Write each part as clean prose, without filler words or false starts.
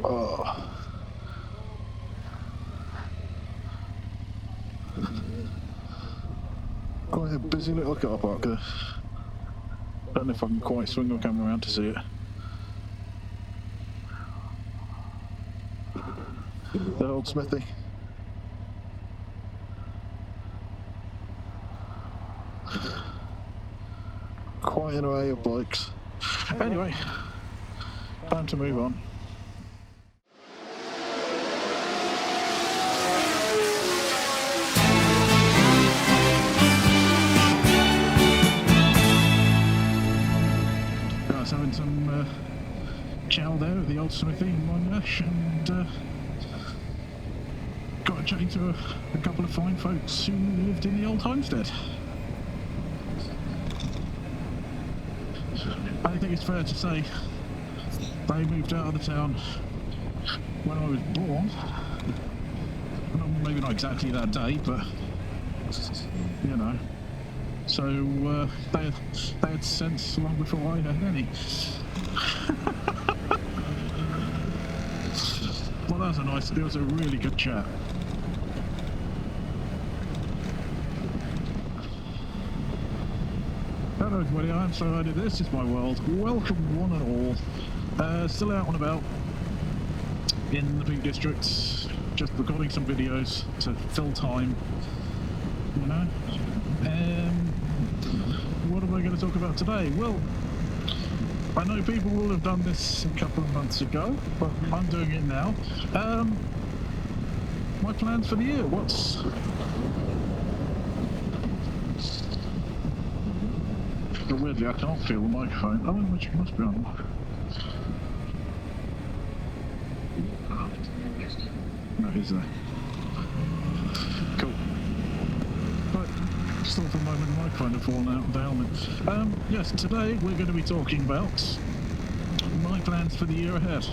Oh. Quite a busy little car park there. Don't know if I can quite swing the camera around to see it. The old smithy. Quite an array of bikes. Anyway, time to move on. I was having some chow there at the old smithy in Monash, and got a chatting to a couple of fine folks who lived in the old homestead. I think it's fair to say they moved out of the town when I was born. Well, maybe not exactly that day, but you know. So they had sense long before I had any. Well, it was a really good chat. Hello everybody, I'm so Eddie, this is my world. Welcome one and all. Still out and about in the Peak District, just recording some videos to fill time, you know. What am I going to talk about today? Well, I know people will have done this a couple of months ago, but I'm doing it now. My plans for the year, But weirdly, I can't feel the microphone. Oh, it must be on. No, he's there. Cool. But just thought for a moment the microphone had fallen out of the helmet. Yes, today we're going to be talking about my plans for the year ahead.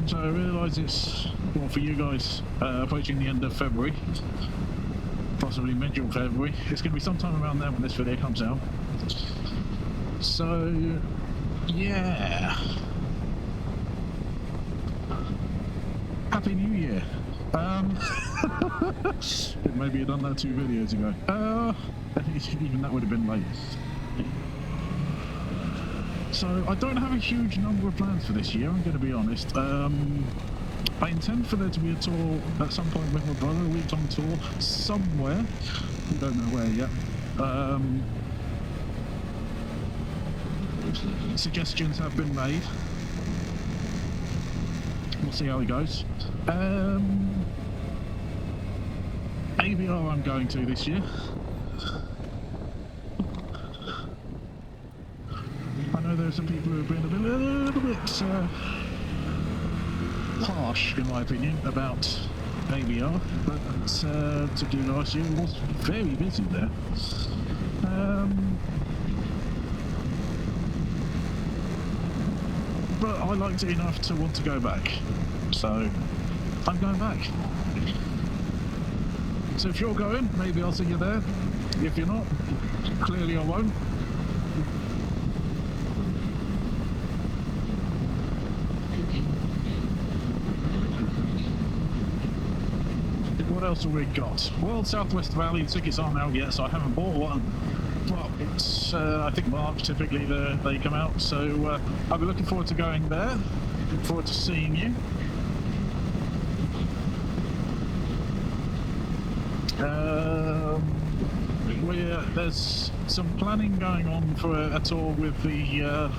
So I realise it's, well, for you guys, approaching the end of February. Possibly mid-February. It's going to be sometime around there when this video comes out. So, yeah. Happy New Year. Maybe I'd done that 2 videos ago. Even that would have been late. So, I don't have a huge number of plans for this year, I'm going to be honest. I intend for there to be a tour at some point with my brother, a week-long tour somewhere. We don't know where yet. Suggestions have been made. We'll see how it goes. ABR I'm going to this year. I know there are some people who have been a little bit harsh, in my opinion, about ABR, but particularly last year, it was very busy there. But I liked it enough to want to go back, so I'm going back. So if you're going, maybe I'll see you there. If you're not, clearly I won't. What else have we got? Well, Southwest Valley tickets aren't out yet, so I haven't bought one. But it's, I think March typically they come out, so I'll be looking forward to going there. Looking forward to seeing you. There's some planning going on for a tour with the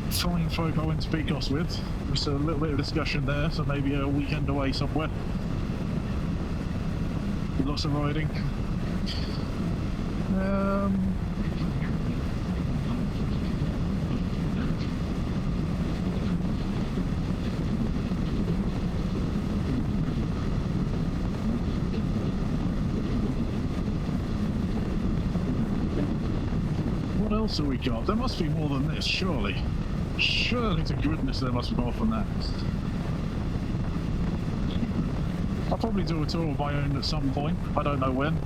flying folk I went to Pecos with. There's a little bit of discussion there, so maybe a weekend away somewhere. Lots of riding. What else have we got? There must be more than this, surely. Surely to goodness there must be more than that. I'll probably do a tour of my own at some point. I don't know when.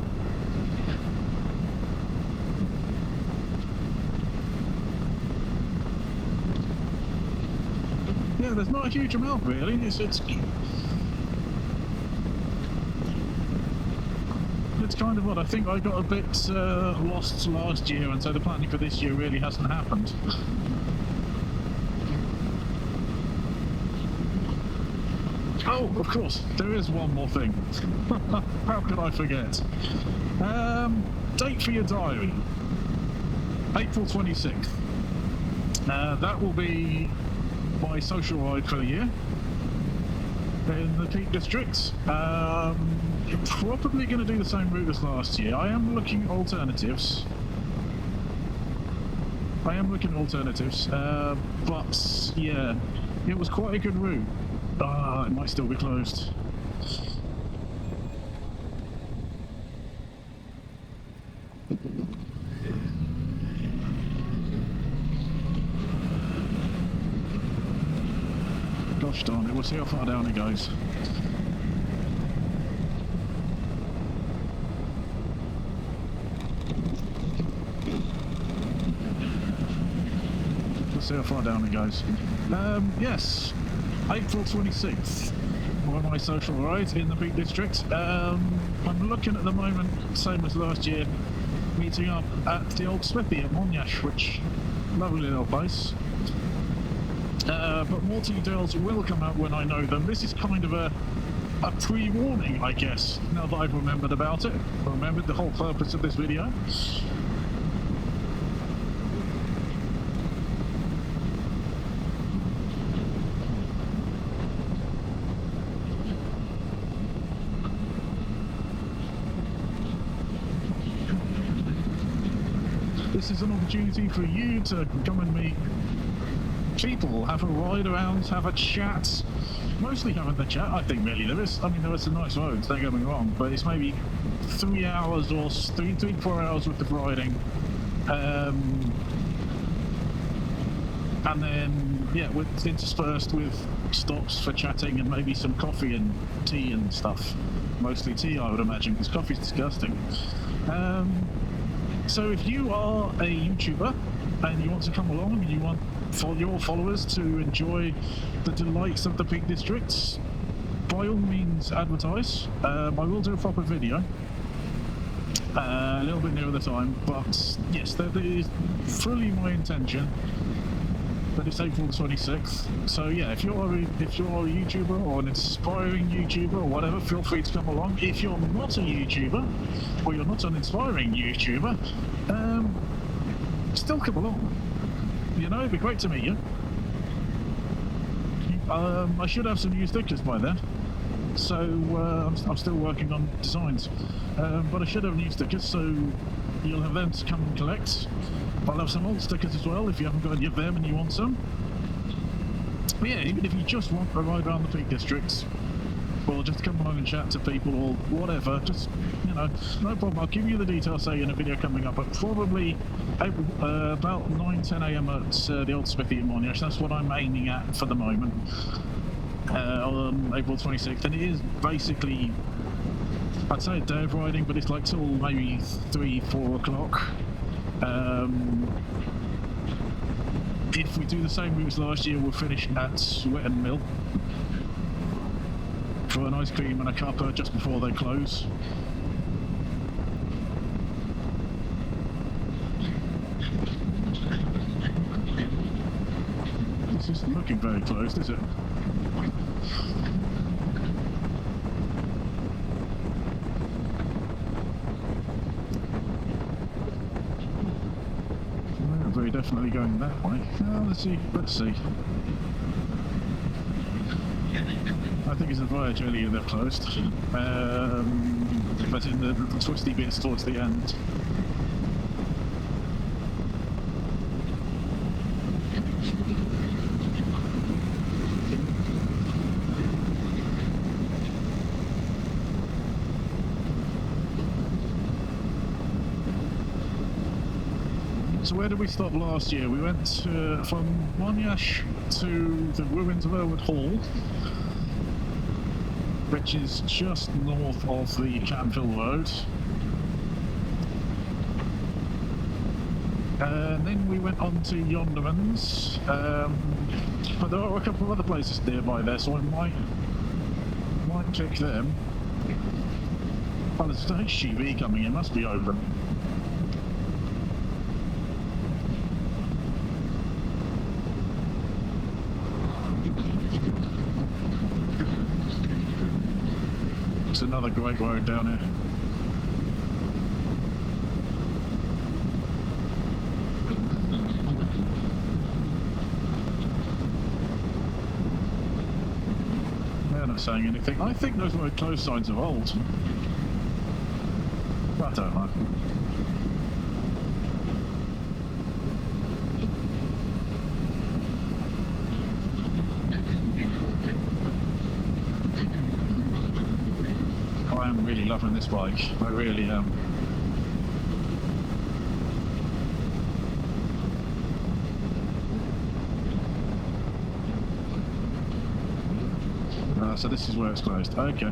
yeah, there's not a huge amount really. It's kind of odd. I think I got a bit lost last year, and so the planning for this year really hasn't happened. Oh, of course, there is one more thing. How could I forget? Date for your diary. April 26th. That will be my social ride for the year in the Peak District. Probably going to do the same route as last year. I am looking at alternatives. But yeah, it was quite a good route. It might still be closed. Gosh darn it, we'll see how far down it goes. We'll see how far down it goes. Yes, April 26th. One of my social rides in the Peak District. I'm looking at the moment, same as last year, meeting up at the old Smithy at Monash, which lovely little place. But more details will come out when I know them. This is kind of a pre-warning, I guess, now that I've remembered about it. Remembered the whole purpose of this video. This is an opportunity for you to come and meet people, have a ride around, have a chat. Mostly having the chat, I think, really. There is, I mean, there are some nice roads, don't get me wrong, but it's maybe 3 hours or 3 to 4 hours worth of riding. And then, yeah, with interspersed with stops for chatting and maybe some coffee and tea and stuff. Mostly tea, I would imagine, because coffee's disgusting. So if you are a YouTuber and you want to come along and you want for your followers to enjoy the delights of the Peak Districts, by all means advertise. I will do a proper video a little bit nearer the time, but yes, that is fully my intention. But it's April the 26th, so yeah, if you're a YouTuber or an inspiring YouTuber or whatever, feel free to come along. If you're not a YouTuber or you're not an inspiring YouTuber, still come along. You know, it'd be great to meet you. I should have some new stickers by then, so I'm still working on designs, but I should have new stickers, so you'll have them to come and collect. I'll have some old stickers as well if you haven't got any of them and you want some. But yeah, even if you just want a ride around the Peak District, or just come along and chat to people or whatever, just, you know, no problem. I'll give you the details, say, in a video coming up, but probably about 9-10 a.m. at the old Smithy in Monash. That's what I'm aiming at for the moment, on April 26th. And it is basically, I'd say a day of riding, but it's like till maybe 3-4 o'clock. If we do the same route as last year, we'll finish at Swetton Mill for an ice cream and a cuppa just before they close. This isn't looking very closed, is it? We're definitely going that way. Let's see. I think it's a Voyage earlier they've closed, but in the twisty bits towards the end. So where did we stop last year? We went from Monash to the ruins of Elwood Hall, which is just north of the Canfield Road. And then we went on to Yonderman's, but there are a couple of other places nearby there, so I might check them. Oh, there's the HGV coming in, must be over. It's another great road down here. They're not saying anything. I think those were close signs of old. I don't know. I am really loving this bike. I really am. So this is where it's closed. Okay.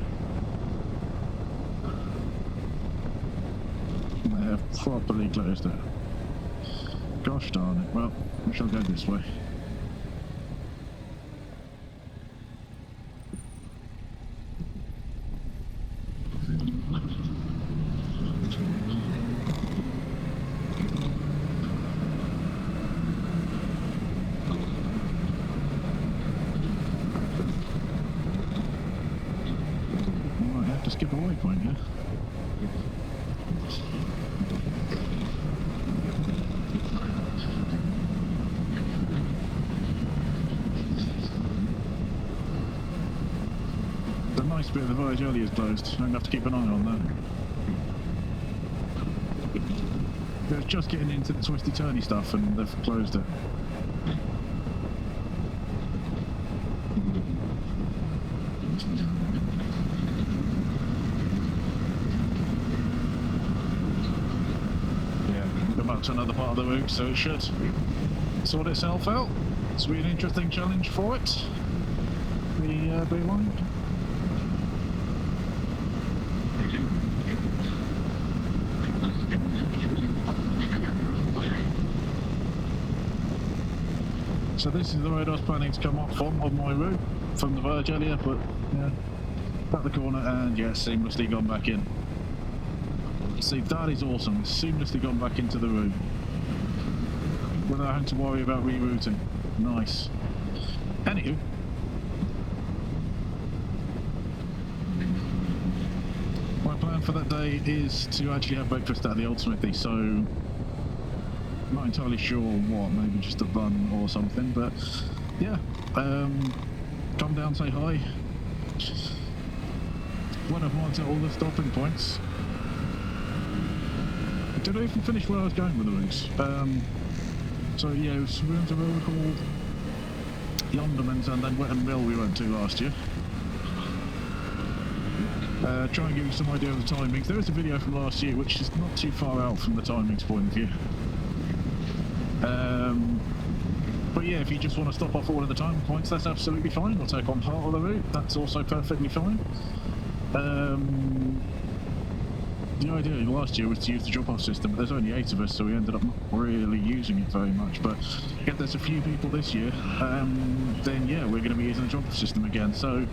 They have properly closed it. Gosh darn it. Well, we shall go this way. Skip a waypoint here. The nice bit of the village earlier is closed. I'm going to have to keep an eye on that. They're just getting into the twisty turny stuff and they've closed it. To another part of the route, so it should sort itself out. It's been an interesting challenge for it. The blue line. So this is the road I was planning to come up from on my route from the verge earlier, but yeah, at the corner and yeah, seamlessly gone back in. See, that is awesome. It's seamlessly gone back into the route without having to worry about rerouting. Nice. Anywho, my plan for that day is to actually have breakfast at the old smithy, so not entirely sure what, maybe just a bun or something, but yeah, come down, say hi. When I've marked out all the stopping points. Did I even finish where I was going with the routes? So yeah, we went to Road Hall, Yonderman's, and then Wetton Mill we went to last year. Try and give you some idea of the timings. There is a video from last year which is not too far out from the timings point of view. But yeah, if you just want to stop off all of the time points, that's absolutely fine. Or take on part of the route, that's also perfectly fine. The idea last year was to use the drop-off system, but there's only 8 of us, so we ended up not really using it very much. But if there's a few people this year, then yeah, we're going to be using the drop-off system again. So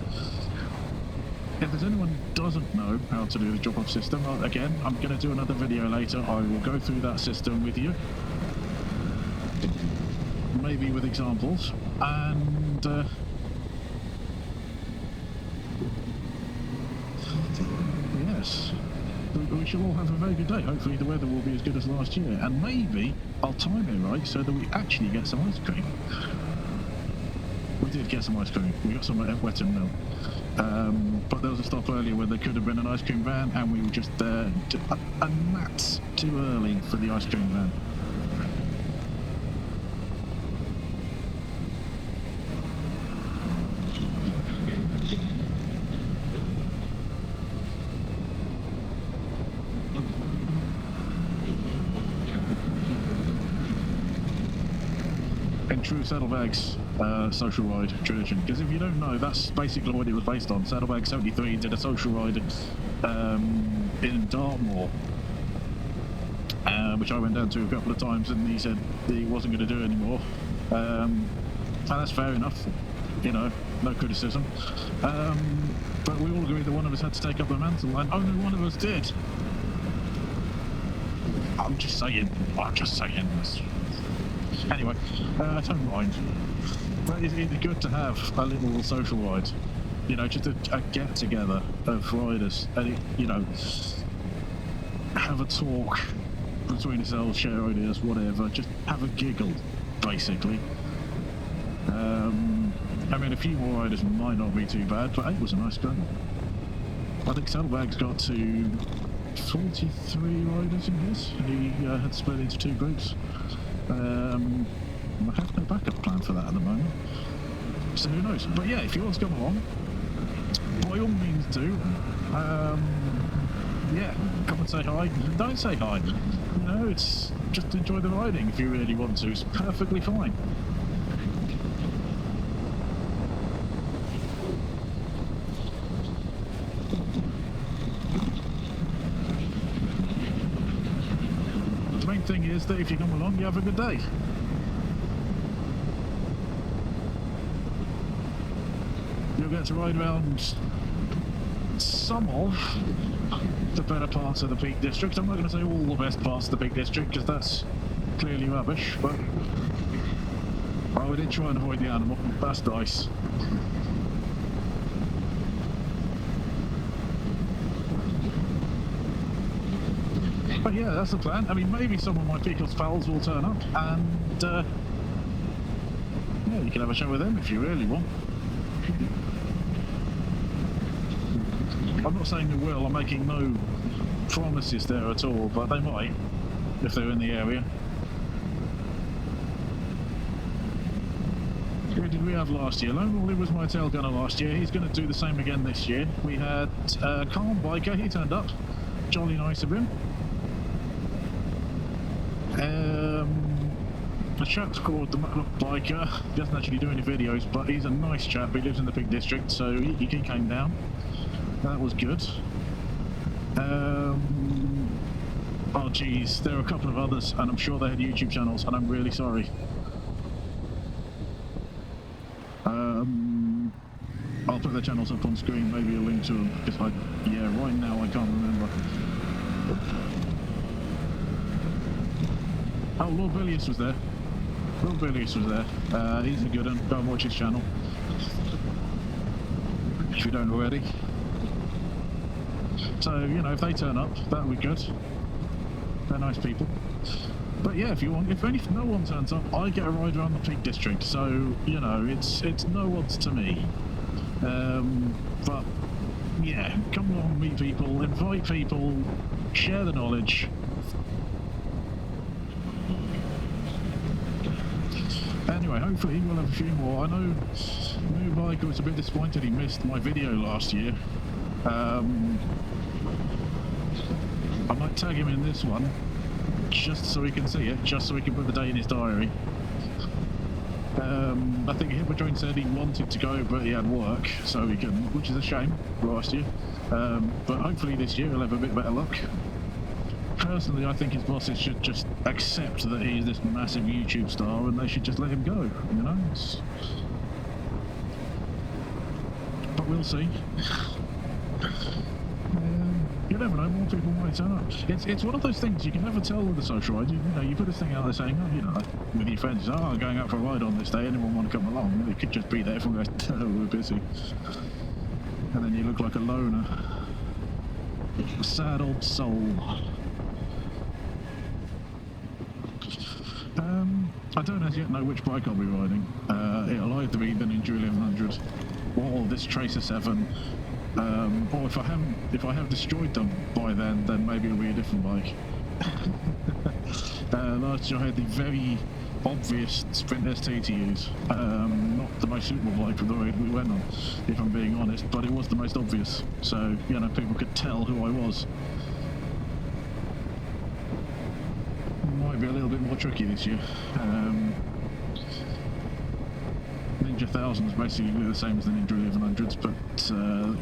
if there's anyone who doesn't know how to do the drop-off system, well, again, I'm going to do another video later. I will go through that system with you, maybe with examples, and yes. We shall all have a very good day. Hopefully the weather will be as good as last year, and maybe I'll time it right so that we actually get some ice cream. We did get some ice cream. We got some at Wetton Mill. But there was a stop earlier where there could have been an ice cream van, and we were just a gnat too early for the ice cream van. True Saddlebags social ride tradition, because if you don't know, that's basically what it was based on. Saddlebags 73 did a social ride in Dartmoor, which I went down to a couple of times, and he said that he wasn't going to do it anymore. And that's fair enough, you know, no criticism. But we all agreed that one of us had to take up the mantle, and only one of us did. I'm just saying. Anyway, I don't mind. But it's good to have a little social ride. You know, just a get-together of riders. And, you know, have a talk between yourselves, share ideas, whatever. Just have a giggle, basically. I mean, a few more riders might not be too bad, but 8 was a nice go. I think Saddlebags got to 43 riders in his, and he had split into 2 groups. I have no backup plan for that at the moment, so who knows. But yeah, if you want to come along, by all means do. Yeah, come and say hi. Don't say hi. You know, it's just enjoy the riding if you really want to. It's perfectly fine. The main thing is that if you come along, you have a good day. You'll get to ride around some of the better parts of the Peak District. I'm not going to say all the best parts of the Peak District, because that's clearly rubbish, but we did try and avoid the animal. That's nice. But yeah, that's the plan. I mean, maybe some of my Pickles pals will turn up, and yeah, you can have a chat with them if you really want. I'm not saying they will, I'm making no promises there at all, but they might, if they're in the area. Who did we have last year? Lone Wally was my tail gunner last year. He's going to do the same again this year. We had Calm Biker, he turned up. Jolly nice of him. A chap's called the Matlock Biker. He doesn't actually do any videos, but he's a nice chap. He lives in the Peak District, so he came down. That was good. Oh geez, there are a couple of others, and I'm sure they had YouTube channels, and I'm really sorry. I'll put their channels up on screen, maybe a link to them, because yeah, right now I can't remember. Oh, Lord Bilius was there. Lord Bilius was there. He's a good one. Go and watch his channel, if you don't already. So, you know, if they turn up, that'll be good. They're nice people. But yeah, if you want, if no one turns up, I get a ride around the Peak District. So, you know, it's no odds to me. But yeah, come along, meet people, invite people, share the knowledge. Anyway, hopefully we'll have a few more. I know New Biker was a bit disappointed he missed my video last year. I might tag him in this one, just so he can see it, just so he can put the date in his diary. I think Hippodrome said he wanted to go, but he had work, so he couldn't, which is a shame last year. But hopefully this year he'll have a bit better luck. Personally, I think his bosses should just accept that he's this massive YouTube star, and they should just let him go, you know? But we'll see. You never know, more people might turn up. It's one of those things you can never tell with the social ride. You know, you put this thing out there saying, oh, you know, with your friends, oh, I'm going out for a ride on this day, anyone want to come along? It could just be there, everyone goes, oh, we're busy. And then you look like a loner. A sad old soul. I don't as yet know which bike I'll be riding. It'll either be the Ninja 1100 or this Tracer 7. Or if I have destroyed them by then maybe it'll be a different bike. Last year I had the very obvious Sprint ST to use. Not the most suitable bike for the road we went on, if I'm being honest, but it was the most obvious. So, you know, people could tell who I was. Might be a little bit more tricky this year. Ninja 1000 is basically the same as the Ninja 1100s, but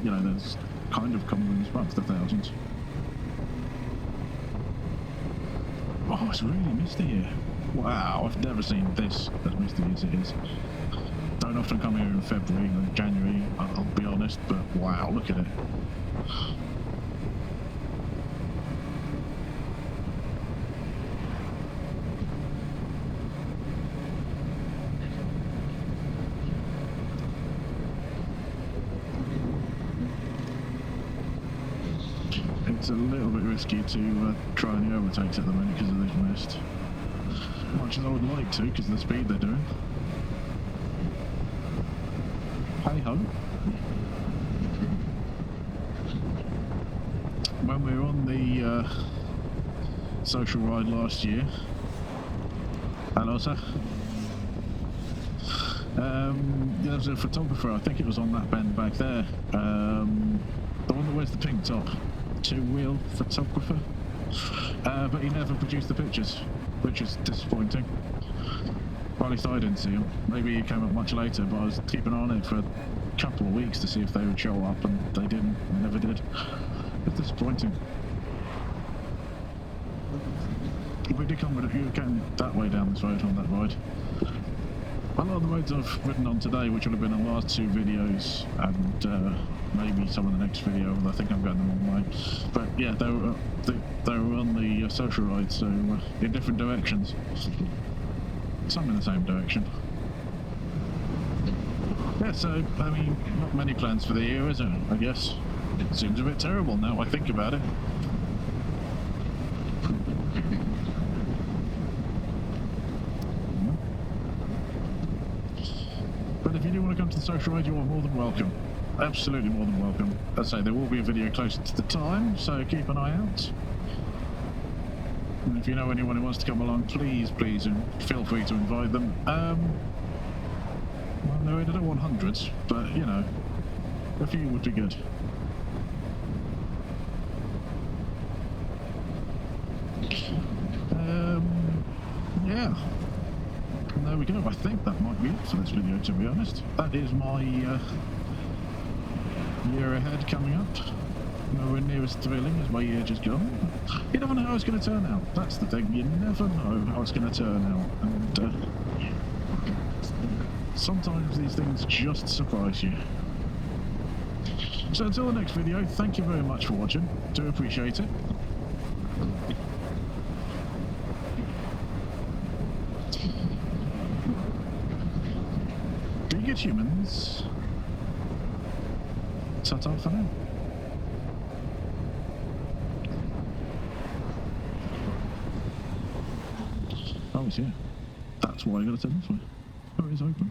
you know, there's kind of common ones above the 1000s. Oh, it's really misty here. Wow, I've never seen this as misty as it is. Don't often come here in February or January, I'll be honest, but wow, look at it. It's a little bit risky to try any overtakes at the minute because of this mist. Much as I would like to because of the speed they're doing. Hey ho. When we were on the social ride last year, hello sir. There was a photographer, I think it was on that bend back there. The one that wears the pink top. Two-wheel photographer. But he never produced the pictures, which is disappointing. Well, at least I didn't see him. Maybe he came up much later, but I was keeping an eye on it for a couple of weeks to see if they would show up, and they didn't. They never did. It's disappointing. We did come with you came that way down this road on that ride. A lot of the roads I've ridden on today, which would have been the last two videos, and maybe some of the next video, I think I'm going the wrong way. But yeah, they were on the social ride, so in different directions. Some in the same direction. Yeah, so, I mean, not many plans for the year, is it? I guess. It seems a bit terrible now I think about it. But if you do want to come to the social ride, you are more than welcome. Absolutely more than welcome. As I say, there will be a video closer to the time, so keep an eye out. And if you know anyone who wants to come along, please feel free to invite them. Well, no, I don't want hundreds, but, you know, a few would be good. Yeah. And there we go. I think that might be it for this video, to be honest. That is my year ahead coming up. Nowhere near as thrilling as my year just gone. You never know how it's going to turn out. That's the thing. You never know how it's going to turn out. And sometimes these things just surprise you. So until the next video, thank you very much for watching. Do appreciate it. Be good humans. Ta-ta for now. Oh, it's here. That's why I gotta turn this way. Oh, it is open.